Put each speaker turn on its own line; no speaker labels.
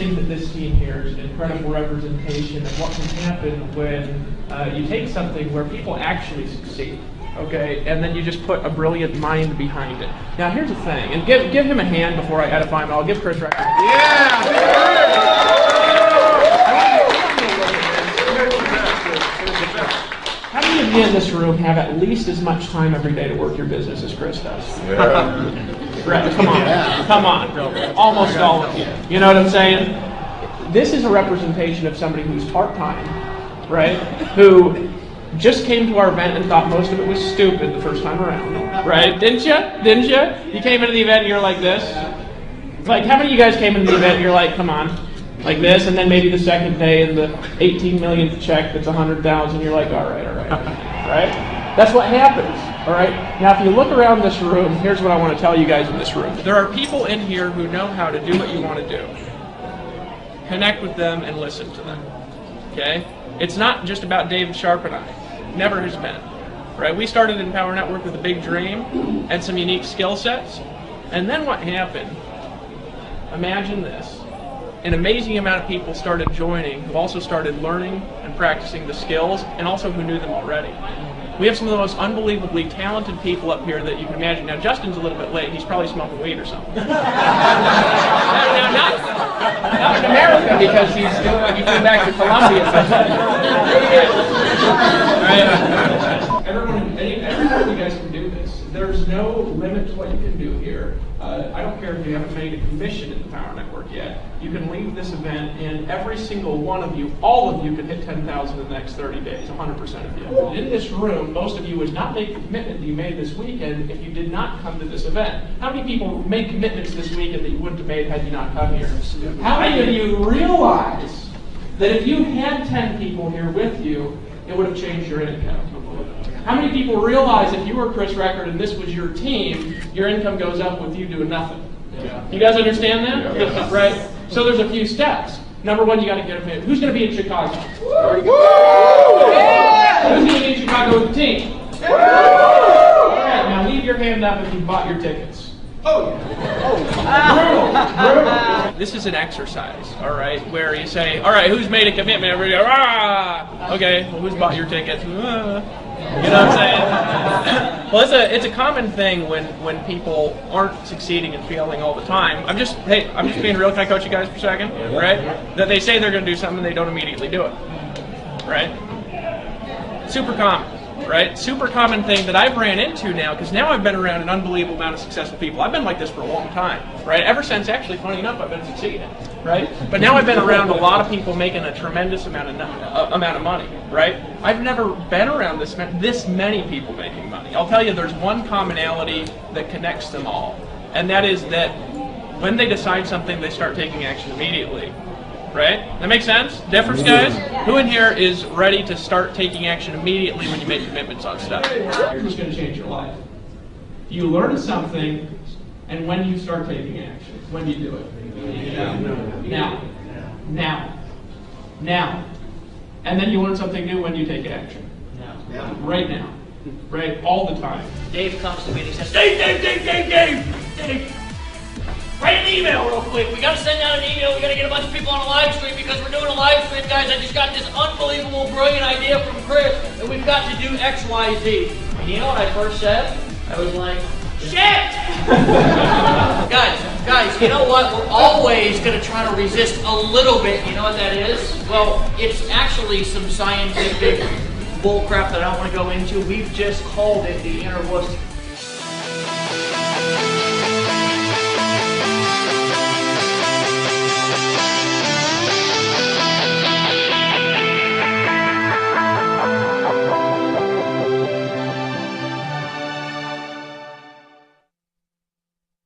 think that this team here is an incredible representation of what can happen when you take something where people actually succeed, okay, and then you just put a brilliant mind behind it. Now here's the thing, and give him a hand before I edify him. I'll give Chris Record. How many of you in this room have at least as much time every day to work your business as Chris does? Right, come on. Almost all of you. You know what I'm saying? This is a representation of somebody who's part-time, right? Who just came to our event and thought most of it was stupid the first time around, right? Didn't you? You came into the event and you're like this. Like, how many of you guys came into the event and you're like, come on, like this, and then maybe the second day and the 18 millionth check that's 100,000, you're like, all right, right? That's what happens, all right? Now, if you look around this room, here's what I want to tell you guys in this room. There are people in here who know how to do what you want to do. Connect with them and listen to them, okay? It's not just about David Sharp and I. Never has been, right? We started in Power Network with a big dream and some unique skill sets, and then what happened? Imagine this. An amazing amount of people started joining who also started learning and practicing the skills and also who knew them already. We have some of the most unbelievably talented people up here that you can imagine. Now, Justin's a little bit late. He's probably smoking weed or something. Not in America because he came back to Colombia. Right? Everyone, you guys can do this. There's no limit to what you can do here. I don't care if you haven't made a commission in the Power Network yet. You can leave this event and every single one of you, all of you, could hit 10,000 in the next 30 days, 100% of you. In this room, most of you would not make the commitment that you made this weekend if you did not come to this event. How many people made commitments this weekend that you wouldn't have made had you not come here? How many of you realize that if you had 10 people here with you, it would have changed your income? How many people realize if you were Chris Record and this was your team, your income goes up with you doing nothing? Yeah. You guys understand that? Yeah. Right? So there's a few steps. Number one, you got to get a fan. Who's going to be in Chicago? Yeah. Who's going to be in Chicago with the team? Yeah. Now leave your hand up if you bought your tickets. Oh, brutal. This is an exercise, all right, where you say, all right, who's made a commitment? Everybody goes, ah! Okay, well, who's bought your tickets? Ah. You know what I'm saying? Well, it's a common thing when people aren't succeeding and failing all the time. I'm just being real. Can I coach you guys for a second? Right? That they say they're going to do something and they don't immediately do it. Right? Super common. Right? Super common thing that I've ran into now, because now I've been around an unbelievable amount of successful people. I've been like this for a long time, right? Ever since, actually, funny enough, I've been succeeding, right? But now I've been around a lot of people making a tremendous amount of money, right? I've never been around this many people making money. I'll tell you, there's one commonality that connects them all, and that is that when they decide something, they start taking action immediately. Right? That makes sense? Difference, guys? Who in here is ready to start taking action immediately when you make commitments on stuff? Here's what's going to change your life. You learn something, and when you start taking action, when do you do it? Now. And then you learn something new when you take action. Right now. Right? All the time.
Dave comes to me and he says, Dave! Write an email real quick. We got to send out an email. We got to get a bunch of people on a live stream because we're doing a live stream, guys. I just got this unbelievable, brilliant idea from Chris, and we've got to do X, Y, Z. And you know what I first said? I was like, shit! guys, you know what? We're always going to try to resist a little bit. You know what that is? Well, it's actually some scientific bullcrap that I don't want to go into. We've just called it the inner wuss